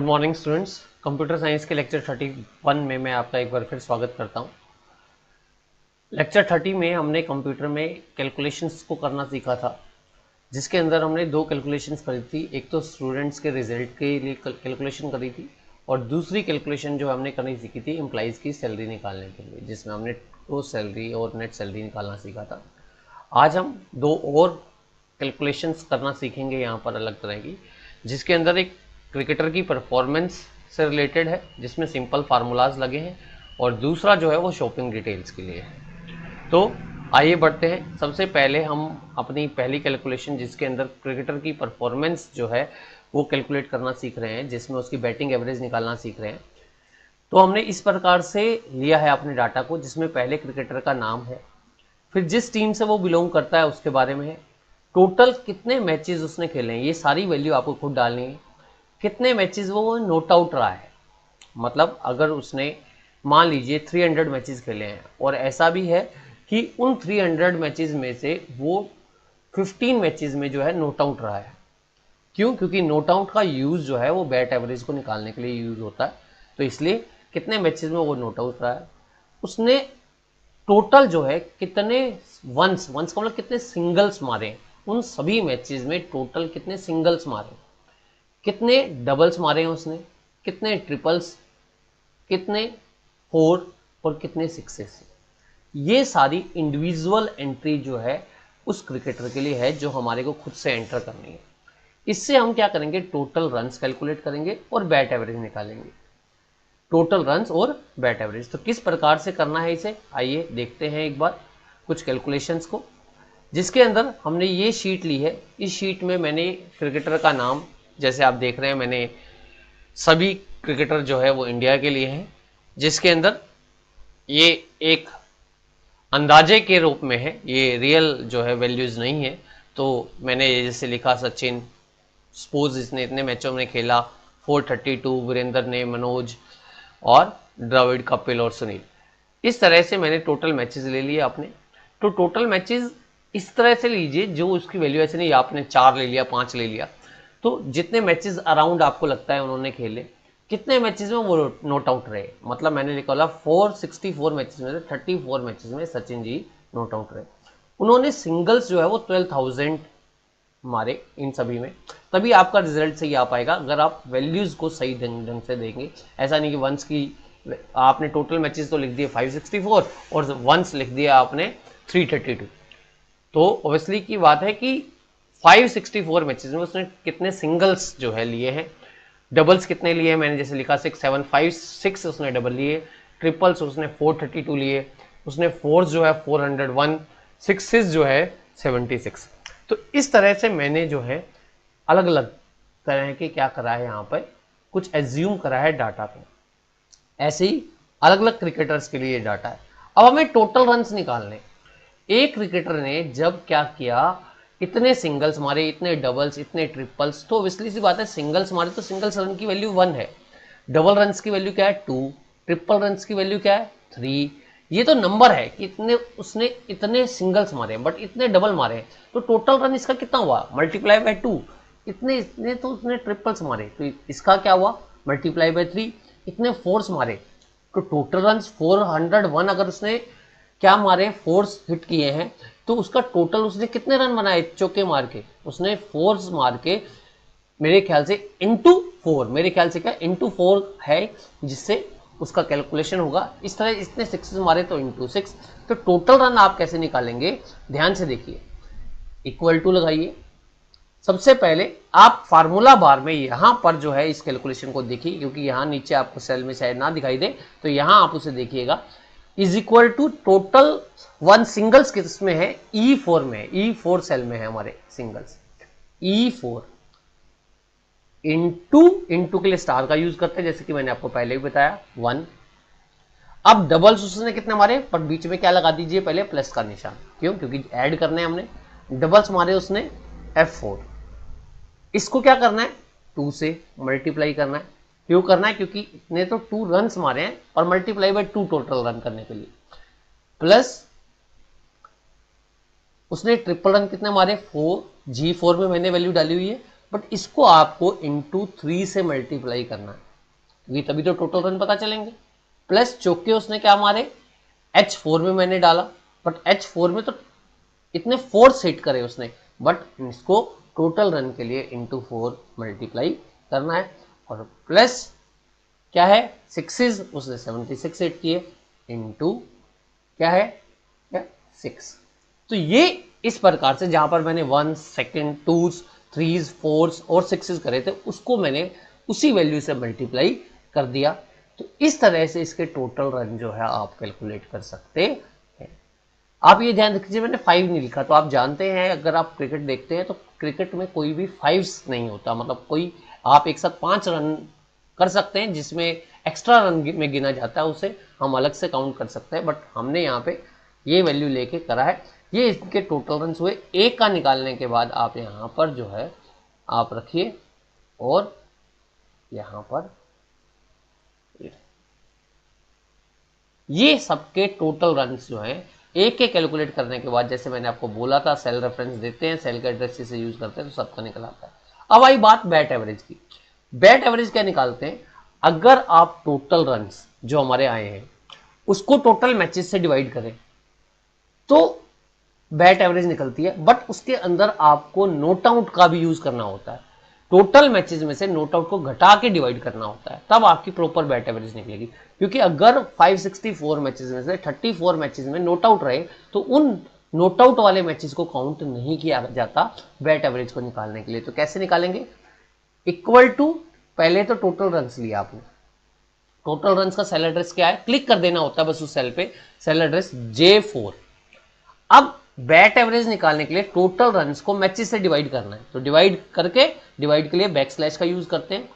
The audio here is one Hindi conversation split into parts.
मॉर्निंग स्टूडेंट्स, कंप्यूटर साइंस के लेक्चर 31 में मैं आपका एक बार फिर स्वागत करता हूं। लेक्चर 30 में हमने कंप्यूटर में कैलकुलेशंस को करना सीखा था, जिसके अंदर हमने दो कैलकुलेशंस करी थी। एक तो स्टूडेंट्स के रिजल्ट के लिए कैलकुलेशन करी थी और दूसरी कैलकुलेशन जो हमने करनी सीखी थी एम्प्लॉइज की सैलरी निकालने के लिए, जिसमें हमने ग्रॉस सैलरी और नेट सैलरी निकालना सीखा था। आज हम दो और कैलकुलेशंस करना सीखेंगे यहाँ पर अलग तरह की, जिसके अंदर एक क्रिकेटर की परफॉर्मेंस से रिलेटेड है, जिसमें सिंपल फार्मूलाज लगे हैं, और दूसरा जो है वो शॉपिंग डिटेल्स के लिए है। तो आइए बढ़ते हैं। सबसे पहले हम अपनी पहली कैलकुलेशन, जिसके अंदर क्रिकेटर की परफॉर्मेंस जो है वो कैलकुलेट करना सीख रहे हैं, जिसमें उसकी बैटिंग एवरेज निकालना सीख रहे हैं। तो हमने इस प्रकार से लिया है अपने डाटा को, जिसमें पहले क्रिकेटर का नाम है, फिर जिस टीम से वो बिलोंग करता है उसके बारे में है, टोटल कितने मैचेस उसने खेले हैं, ये सारी वैल्यू आपको खुद डालनी है। कितने मैचेस वो नोट आउट रहा है, मतलब अगर उसने मान लीजिए 300 मैचेस खेले हैं और ऐसा भी है कि उन 300 मैचेस में से वो 15 मैचेस में जो है नोट आउट रहा है। क्यों? क्योंकि नोट आउट का यूज जो है वो बैट एवरेज को निकालने के लिए यूज होता है। तो इसलिए कितने मैचेस में वो नोट आउट रहा है, उसने टोटल जो है कितने वंस का मतलब कितने सिंगल्स मारे, उन सभी मैचेस में टोटल कितने सिंगल्स मारे, कितने डबल्स मारे हैं उसने, कितने ट्रिपल्स, कितने फोर और कितने सिक्सेस। ये सारी इंडिविजुअल एंट्री जो है उस क्रिकेटर के लिए है, जो हमारे को खुद से एंटर करनी है। इससे हम क्या करेंगे, टोटल रन्स कैलकुलेट करेंगे और बैट एवरेज निकालेंगे। टोटल रन्स और बैट एवरेज तो किस प्रकार से करना है इसे, आइए देखते हैं एक बार कुछ कैलकुलेशंस को, जिसके अंदर हमने ये शीट ली है। इस शीट में मैंने क्रिकेटर का नाम, जैसे आप देख रहे हैं, मैंने सभी क्रिकेटर जो है वो इंडिया के लिए हैं, जिसके अंदर ये एक अंदाजे के रूप में है, ये रियल जो है वैल्यूज नहीं है। तो मैंने जैसे लिखा सचिन, सपोज इसने इतने मैचों में खेला 432, वीरेंद्र ने, मनोज और द्रविड़, कपिल और सुनील। इस तरह से मैंने टोटल मैचेस ले लिए आपने। तो टोटल मैचेस इस तरह से लीजिए जो उसकी वैल्यू ऐसे नहीं आपने 4 ले लिया, 5 ले लिया। तो जितने मैचेस अराउंड आपको लगता है उन्होंने खेले, कितने मैचेस में वो नोट आउट रहे, मतलब मैंने लिखा वाला 464 मैचेस में से 34 मैचेस में सचिन जी नोट आउट रहे। उन्होंने सिंगल्स जो है वो 12,000 मारे इन सभी में। तभी आपका रिजल्ट सही आ पाएगा अगर आप वैल्यूज को सही ढंग से देंगे। ऐसा नहीं कि वंस की आपने टोटल मैचेस तो लिख दिए 564 और वंस लिख दिया आपने 332। तो ऑब्वियसली की बात है कि 564 मैचेस में उसने कितने सिंगल्स जो है लिए हैं, डबल्स कितने लिए हैं, मैंने जैसे लिखा 6756 उसने डबल लिए, ट्रिपल्स उसने 432 लिए, उसने फोर्स जो है 401, सिक्सेस जो है 76। तो इस तरह से मैंने जो है अलग अलग तरह के क्या करा है, यहाँ पर कुछ एज्यूम करा है डाटा को। ऐसे ही अलग अलग क्रिकेटर्स के लिए डाटा है। अब हमें टोटल रन्स निकालने। एक क्रिकेटर ने जब क्या किया, इतने सिंगल्स मारे, इतने डबल्स, इतने ट्रिपल्स, तो ऑब्वियसली सी बात है सिंगल्स मारे तो सिंगल्स रन की वैल्यू 1 है, डबल रन्स की वैल्यू क्या है 2, ट्रिपल रन्स की वैल्यू क्या है 3। ये तो नंबर है कि इतने उसने इतने सिंगल्स मारे, बट इतने डबल मारे, तो टोटल रन इसका कितना हुआ, मल्टीप्लाई बाय 2। इतने इतने तो उसने ट्रिपल्स मारे, तो इसका क्या हुआ, मल्टीप्लाई बाय 3। इतने फोर्स मारे, तो टोटल रन 401 अगर उसने क्या मारे, फोर्स हिट किए हैं, तो उसका टोटल उसने कितने रन बनाए चौके मार के, उसने फोर्स मार के मेरे ख्याल से इंटू 4, मेरे ख्याल से क्या इंटू 4 है, जिससे उसका कैलकुलेशन होगा इस तरह, इतने सिक्सेस मारे तो इंटू 6। तो टोटल रन आप कैसे निकालेंगे, ध्यान से देखिए, इक्वल टू लगाइए। सबसे पहले आप फार्मूला बार में यहां पर जो है इस कैलकुलेशन को देखिए, क्योंकि यहां नीचे आपको सेल में शायद ना दिखाई दे, तो यहां आप उसे देखिएगा। Is equal to total one singles किस में है, E4 में, E4 सेल में है हमारे सिंगल्स, E4 इंटू के लिए स्टार का यूज करते हैं, जैसे कि मैंने आपको पहले भी बताया 1। अब डबल्स उसने कितने मारे, पर बीच में क्या लगा दीजिए, पहले प्लस का निशान, क्यों, क्योंकि ऐड करने हमने। डबल्स मारे उसने F4, इसको क्या करना है 2 से मल्टीप्लाई करना है। क्यों करना है, क्योंकि इतने तो 2 रन मारे हैं और मल्टीप्लाई बाय 2 टोटल रन करने के लिए। प्लस उसने ट्रिपल रन कितने मारे 4, G4 में मैंने वैल्यू डाली हुई है, बट इसको आपको इंटू 3 से मल्टीप्लाई करना है, क्योंकि तभी तो टोटल रन पता चलेंगे। प्लस चौके उसने क्या मारे, H4 में मैंने डाला, बट H4 में तो इतने 4 सेट करे उसने, बट इसको टोटल रन के लिए इंटू 4 मल्टीप्लाई करना है। और प्लस क्या है, सिक्सेस उसने 76 सेट किए, इंटू क्या है, क्या 6। तो ये इस प्रकार से जहां पर मैंने 1 सेकेंड 2s 3s 4s और 6s करे थे, उसको मैंने उसी वैल्यू से मल्टीप्लाई कर दिया। तो इस तरह से इसके टोटल रन जो है आप कैलकुलेट कर सकते हैं। आप ये ध्यान रखिए, मैंने 5 नहीं लिखा, तो आप जानते हैं अगर आप क्रिकेट देखते हैं तो क्रिकेट में कोई भी 5s नहीं होता, मतलब कोई आप एक साथ 5 रन कर सकते हैं जिसमें एक्स्ट्रा रन में गिना जाता है, उसे हम अलग से काउंट कर सकते हैं, बट हमने यहाँ पे ये वैल्यू लेके करा है। ये इसके टोटल रन हुए। एक का निकालने के बाद आप यहाँ पर जो है आप रखिए, और यहाँ पर ये सबके टोटल रन्स जो हैं एक के कैलकुलेट करने के बाद, जैसे मैंने आपको बोला था सेल रेफरेंस देते हैं, सेल का एड्रेस से यूज करते हैं, तो सबका निकल आता है। अब आई बात बैट एवरेज की। बैट एवरेज क्या निकालते हैं, अगर आप टोटल रन्स जो हमारे आए हैं उसको टोटल मैचेस से डिवाइड करें तो बैट एवरेज निकलती है, बट उसके अंदर आपको नोट आउट का भी यूज करना होता है। टोटल मैचेस में से नोट आउट को घटा के डिवाइड करना होता है, तब आपकी प्रॉपर बैट एवरेज निकलेगी। क्योंकि अगर 564 मैचेस में से 34 मैचेस में नोट आउट रहे तो उन नोट आउट वाले मैचेस को काउंट नहीं किया जाता बैट एवरेज को निकालने के लिए। तो कैसे निकालेंगे, इक्वल टू, पहले तो टोटल रन्स लिया आपने, टोटल रन्स का सेल एड्रेस क्या है, क्लिक कर देना होता है बस उस सेल पे, सेल एड्रेस J4। अब बैट एवरेज निकालने के लिए टोटल रन्स को मैचेस से डिवाइड करना है, तो डिवाइड करके, डिवाइड के लिए बैकस्लैश का यूज करते हैं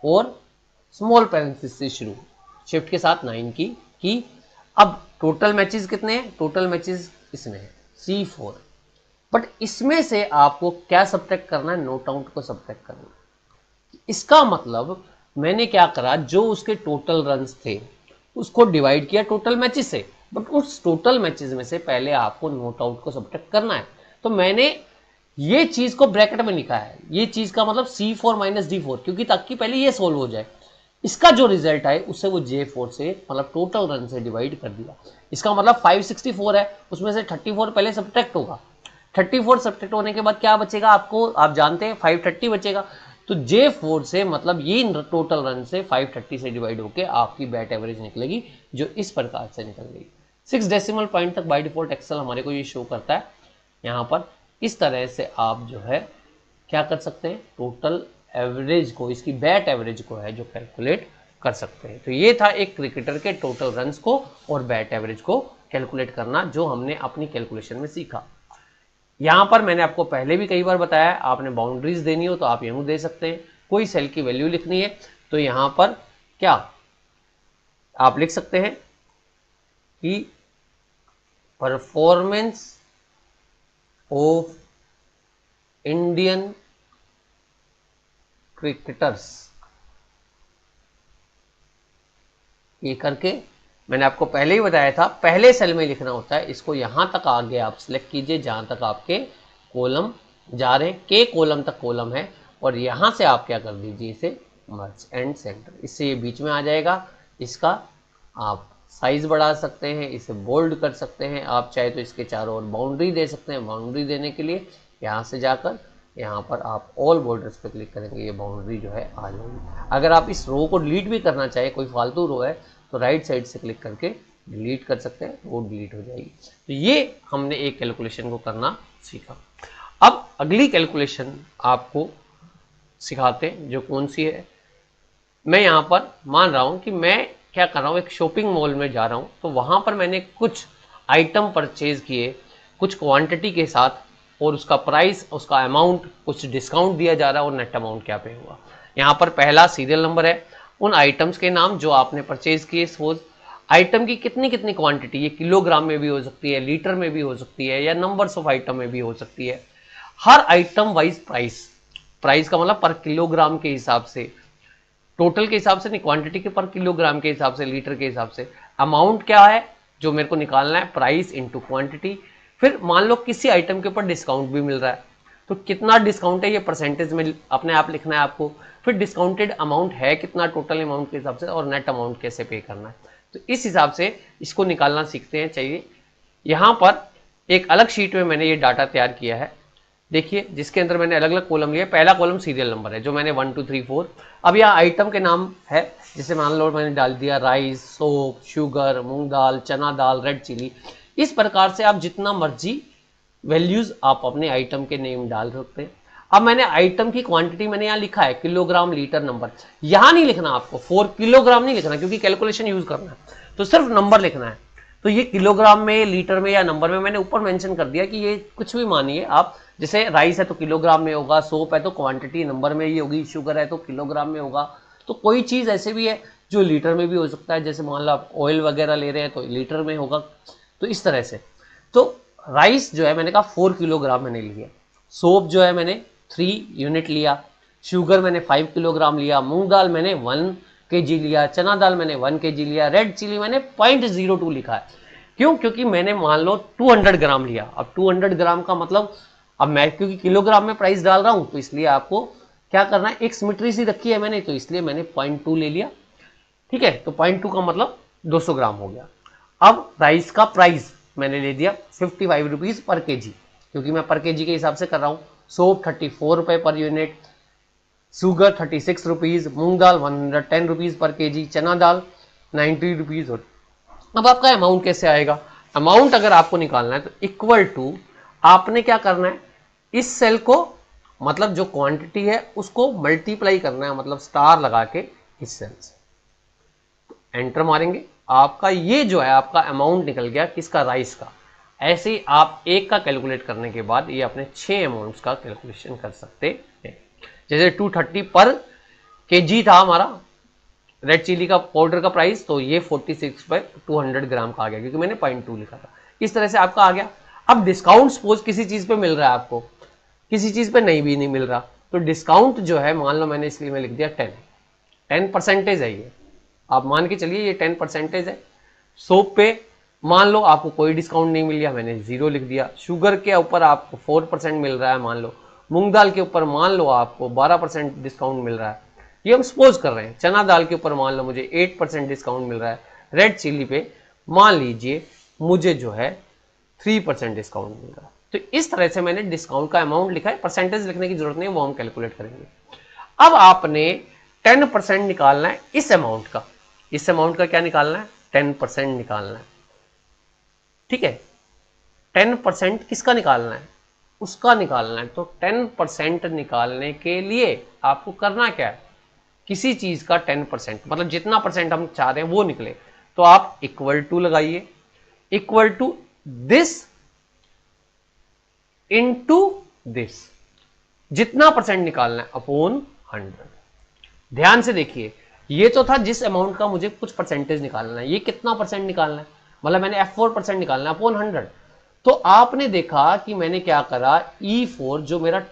और स्मॉल पैरेंथेसिस से शुरू, शिफ्ट के साथ 9 की। अब टोटल मैचेस कितने हैं, टोटल मैचेस इसमें है C4, बट इसमें से आपको क्या सब्ट्रैक्ट करना है, नोट आउट को सब्ट्रैक्ट करना है। इसका मतलब मैंने क्या करा, जो उसके टोटल रन्स थे उसको डिवाइड किया टोटल मैचेस से, बट उस टोटल मैचेस में से पहले आपको नोट आउट को सब्ट्रैक्ट करना है। तो मैंने ये चीज को ब्रैकेट में लिखा है, ये चीज का मतलब C4 माइनस D4, क्योंकि ताकि पहले ये सोल्व हो जाए। इसका जो रिजल्ट आए उससे वो J4 से मतलब टोटल रन से डिवाइड कर दिया। इसका मतलब 564 है, उसमें से 34 पहले सब्ट्रैक्ट होगा, 34 सब्ट्रैक्ट होने के बाद क्या बचेगा आपको, आप जानते हैं 530 बचेगा। तो J4 से मतलब ये टोटल रन से 530 से डिवाइड होके आपकी बैट एवरेज निकलेगी, जो इस प्रकार से निकल गई। 6 डेसिमल पॉइंट तक बाय डिफॉल्ट एक्सेल हमारे को ये शो करता है। यहाँ पर इस तरह से आप जो है क्या कर सकते हैं, टोटल एवरेज को, इसकी बैट एवरेज को है जो कैलकुलेट कर सकते हैं। तो ये था एक क्रिकेटर के टोटल रन्स को और बैट एवरेज को कैलकुलेट करना, जो हमने अपनी कैलकुलेशन में सीखा। यहां पर मैंने आपको पहले भी कई बार बताया, आपने बाउंड्रीज देनी हो तो आप यूं दे सकते हैं, कोई सेल की वैल्यू लिखनी है तो यहां पर क्या आप लिख सकते हैं कि परफॉर्मेंस ऑफ इंडियन क्रिकेटर्स, ये करके मैंने आपको पहले ही बताया था पहले सेल में लिखना होता है। इसको यहां तक आगे आप सिलेक्ट कीजिए जहां तक आपके कॉलम जा रहे हैं, के कॉलम तक कॉलम है, और यहां से आप क्या कर दीजिए, इसे मर्ज एंड सेंटर, इससे ये बीच में आ जाएगा। इसका आप साइज बढ़ा सकते हैं, इसे बोल्ड कर सकते हैं, आप चाहे तो इसके चारों ओर बाउंड्री दे सकते हैं। बाउंड्री देने के लिए यहाँ से जाकर यहाँ पर आप ऑल बॉर्डर्स पे क्लिक करेंगे, ये बाउंड्री जो है आ जाएगी। अगर आप इस रो को डिलीट भी करना चाहे, कोई फालतू रो है तो राइट साइड से क्लिक करके डिलीट कर सकते हैं, वो डिलीट हो जाएगी। तो ये हमने एक कैलकुलेशन को करना सीखा। अब अगली कैलकुलेशन आपको सिखाते हैं, जो कौन सी है। मैं यहाँ पर मान रहा हूँ कि मैं क्या कर रहा हूँ, एक शॉपिंग मॉल में जा रहा हूँ, तो वहाँ पर मैंने कुछ आइटम परचेज किए कुछ क्वांटिटी के साथ, और उसका प्राइस, उसका अमाउंट, कुछ डिस्काउंट दिया जा रहा है और नेट अमाउंट क्या पे हुआ। यहाँ पर पहला सीरियल नंबर है, उन आइटम्स के नाम जो आपने परचेज किए, सपोज आइटम की कितनी कितनी क्वांटिटी, ये किलोग्राम में भी हो सकती है, लीटर में भी हो सकती है, या नंबर्स ऑफ आइटम में भी हो सकती है। हर आइटम वाइज प्राइस, प्राइस का मतलब पर किलोग्राम के हिसाब से, टोटल के हिसाब से नहीं, क्वांटिटी के पर किलोग्राम के हिसाब से, लीटर के हिसाब से। अमाउंट क्या है जो मेरे को निकालना है, प्राइस इंटू क्वांटिटी। फिर मान लो किसी आइटम के ऊपर डिस्काउंट भी मिल रहा है, तो कितना डिस्काउंट है ये परसेंटेज में अपने आप लिखना है आपको। फिर डिस्काउंटेड अमाउंट है कितना टोटल अमाउंट के हिसाब से, और नेट अमाउंट कैसे पे करना है, तो इस हिसाब से इसको निकालना सीखते हैं। चाहिए यहाँ पर एक अलग शीट में मैंने ये डाटा तैयार किया है, देखिए, जिसके अंदर मैंने अलग अलग कॉलम लिए। पहला कॉलम सीरियल नंबर है जो मैंने 1 2 3 4। अब यहाँ आइटम के नाम है, जैसे मान लो मैंने डाल दिया राइस, सोप, शुगर, मूंग दाल, चना दाल, रेड चिली। इस प्रकार से आप जितना मर्जी वैल्यूज आप अपने आइटम के नेम डाल सकते हैं। अब मैंने आइटम की क्वांटिटी मैंने यहाँ लिखा है किलोग्राम, लीटर, नंबर। यहाँ नहीं लिखना आपको, 4 किलोग्राम नहीं लिखना, क्योंकि कैलकुलेशन यूज करना है, तो सिर्फ नंबर लिखना है। तो ये किलोग्राम में, लीटर में या नंबर में मैंने ऊपर मेंशन कर दिया कि ये कुछ भी मानिए आप। जैसे राइस है तो किलोग्राम में होगा, सोप है तो क्वांटिटी नंबर में ही होगी, शुगर है तो किलोग्राम में होगा। तो कोई चीज़ ऐसे भी है जो लीटर में भी हो सकता है, जैसे मान लो आप ऑयल वगैरह ले रहे हैं तो लीटर में होगा। तो इस तरह से, तो राइस जो है मैंने कहा 4 किलोग्राम मैंने लिया, सोप जो है मैंने 3 यूनिट लिया, शुगर मैंने 5 किलोग्राम लिया, मूंग दाल मैंने 1 kg लिया, चना दाल मैंने 1 kg लिया, रेड चिली मैंने 0.02 लिखा है। क्यों? क्योंकि मैंने मान लो 200 ग्राम लिया। अब 200 ग्राम का मतलब, अब मैं क्योंकि किलोग्राम में प्राइस डाल रहा हूं तो इसलिए आपको क्या करना है, एक सिमेट्री सी रखी है मैंने, तो इसलिए मैंने 0.2 ले लिया। ठीक है, तो 0.2 का मतलब 200 ग्राम हो गया। अब राइस का प्राइस मैंने ले दिया 55 रुपीज पर केजी, क्योंकि मैं पर केजी के हिसाब से कर रहा हूं। सोप 34 रुपए पर यूनिट, शुगर 36 रुपीज, मूंग दाल 110 रुपीज पर केजी, चना दाल 90 रुपीज। अब आपका अमाउंट कैसे आएगा? अमाउंट अगर आपको निकालना है तो इक्वल टू आपने क्या करना है, इस सेल को, मतलब जो क्वांटिटी है उसको मल्टीप्लाई करना है, मतलब स्टार लगा के इस सेल से एंटर मारेंगे, आपका ये जो है आपका अमाउंट निकल गया किसका, राइस का। ऐसे ही आप एक का कैलकुलेट करने के बाद ये अपने 6 अमाउंट्स का कैलकुलेशन कर सकते हैं। जैसे 230 पर केजी था हमारा रेड चिली का पाउडर का प्राइस, तो ये 46 पर 200 ग्राम का आ गया, क्योंकि मैंने 0.2 लिखा था। इस तरह से आपका आ गया। अब डिस्काउंट सपोज किसी चीज पे मिल रहा है आपको, किसी चीज पे नहीं मिल रहा, तो डिस्काउंट जो है मान लो मैंने इसलिए मैं लिख दिया 10% है ये, आप मान के चलिए ये 10% है। सोप पे मान लो आपको कोई डिस्काउंट नहीं मिल गया, मैंने 0 लिख दिया। शुगर के ऊपर आपको 4% मिल रहा है मान लो, मूंग दाल के ऊपर मान लो आपको 12% डिस्काउंट मिल रहा है, ये हम सपोज कर रहे हैं। चना दाल के ऊपर मान लो मुझे 8% डिस्काउंट मिल रहा है, रेड चिली पे मान लीजिए मुझे जो है 3% डिस्काउंट मिल रहा है। तो इस तरह से मैंने डिस्काउंट का अमाउंट लिखा है, परसेंटेज लिखने की जरूरत नहीं, वो हम कैलकुलेट करेंगे। अब आपने 10% निकालना है इस अमाउंट का, इस अमाउंट का क्या निकालना है, 10% निकालना है। ठीक है, 10% किसका निकालना है, उसका निकालना है। तो 10% निकालने के लिए आपको करना क्या है, किसी चीज का 10%, मतलब जितना परसेंट हम चाह रहे हैं वो निकले, तो आप इक्वल टू लगाइए, equal to this into this, जितना परसेंट निकालना है अपॉन 100। ध्यान से देखिए, ये तो था जिस अमाउंट का मुझे कुछ परसेंटेज निकालना है, ये कितना परसेंट निकालना है, मतलब मैंने F4% निकालना है अपॉन 100। तो आपने देखा कि मैंने क्या करा, E4 जो मेरा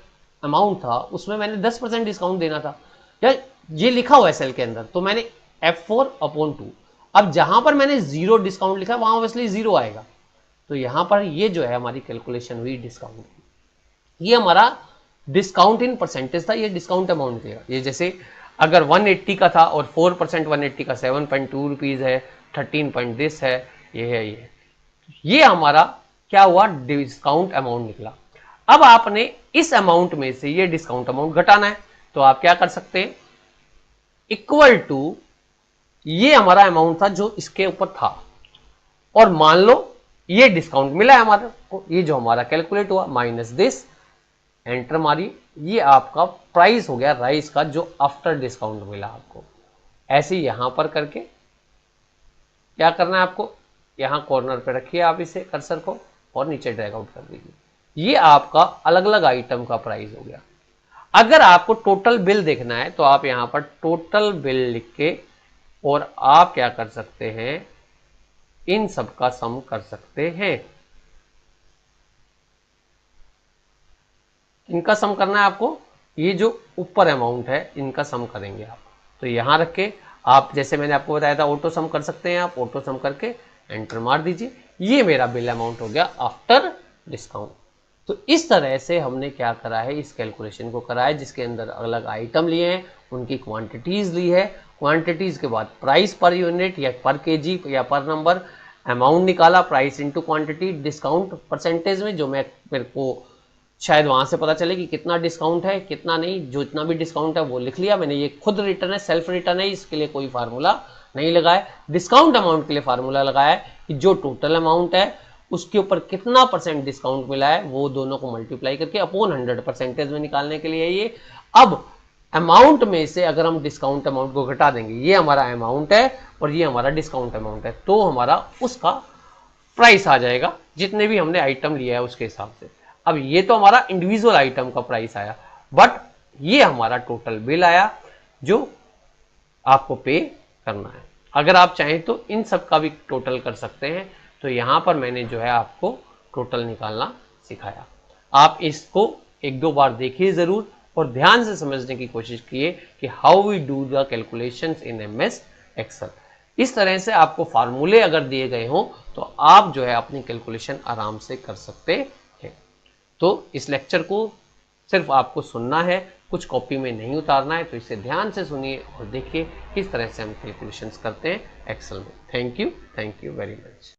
अमाउंट था उसमें मैंने 10% डिस्काउंट देना था, या ये लिखा हुआ है सेल के अंदर, तो मैंने F4/2। अब जहां पर मैंने 0 डिस्काउंट लिखा वहां ऑब्वियसली 0 आएगा, तो यहां पर ये जो है हमारी कैलकुलेशन हुई डिस्काउंट की, ये हमारा डिस्काउंट इन परसेंटेज था, ये डिस्काउंट अमाउंट दिया। ये जैसे अगर 180 का था और 4% 180 का 7.2 रुपीज है, 13 पॉइंट दिस है, ये है, ये हमारा क्या हुआ, डिस्काउंट अमाउंट निकला। अब आपने इस अमाउंट में से ये डिस्काउंट अमाउंट घटाना है, तो आप क्या कर सकते हैं, इक्वल टू ये हमारा अमाउंट था जो इसके ऊपर था, और मान लो ये डिस्काउंट मिला है हमारा को, ये जो हमारा कैलकुलेट हुआ माइनस दिस, एंटर मारिए, ये आपका प्राइस हो गया राइस का जो आफ्टर डिस्काउंट मिला आपको। ऐसे यहां पर करके क्या करना है आपको, यहां कॉर्नर पे रखिए आप इसे कर्सर को और नीचे ड्रैग आउट कर दीजिए, ये आपका अलग अलग आइटम का प्राइस हो गया। अगर आपको टोटल बिल देखना है तो आप यहां पर टोटल बिल लिख के और आप क्या कर सकते हैं, इन सब का सम कर सकते हैं। इनका सम करना है आपको, ये जो ऊपर अमाउंट है इनका सम करेंगे आप, तो यहां रख के आप, जैसे मैंने आपको बताया था ऑटो सम कर सकते हैं, आप ऑटो सम करके एंटर मार दीजिए, ये मेरा बिल अमाउंट हो गया आफ्टर डिस्काउंट। तो इस तरह से हमने क्या करा है, इस कैलकुलेशन को करा है, जिसके अंदर अलग आइटम लिए हैं, उनकी क्वांटिटीज ली है, क्वांटिटीज के बाद प्राइस पर यूनिट या पर केजी या पर नंबर, अमाउंट निकाला, price into quantity, discount percentage में, जो मेरे को शायद वहां से पता चले कि कितना डिस्काउंट है कितना नहीं, जो इतना भी डिस्काउंट है वो लिख लिया मैंने। ये खुद रिटर्न है, सेल्फ रिटर्न है, इसके लिए कोई फार्मूला नहीं लगाया। डिस्काउंट अमाउंट के लिए फार्मूला लगाया है कि जो टोटल अमाउंट है उसके ऊपर कितना परसेंट डिस्काउंट मिला है, वो दोनों को मल्टीप्लाई करके अपॉन 100 परसेंटेज में निकालने के लिए ये। अब अमाउंट में से अगर हम डिस्काउंट अमाउंट को घटा देंगे, ये हमारा अमाउंट है और ये हमारा डिस्काउंट अमाउंट है, तो हमारा उसका प्राइस आ जाएगा जितने भी हमने आइटम लिया है उसके हिसाब से। अब ये तो हमारा इंडिविजुअल आइटम का प्राइस आया, बट ये हमारा टोटल बिल आया जो आपको पे करना है। अगर आप चाहें तो इन सब का भी टोटल कर सकते हैं, तो यहां पर मैंने जो है आपको टोटल निकालना सिखाया। आप इसको एक दो बार देखिए जरूर और ध्यान से समझने की कोशिश कीजिए कि how we do the calculations in MS Excel. इस तरह से आपको फार्मूले अगर दिए गए हों तो आप जो है अपनी कैलकुलेशन आराम से कर सकते हैं। तो इस लेक्चर को सिर्फ आपको सुनना है, कुछ कॉपी में नहीं उतारना है, तो इसे ध्यान से सुनिए और देखिए किस तरह से हम कैलकुलेशंस करते हैं एक्सेल में। Thank you very much.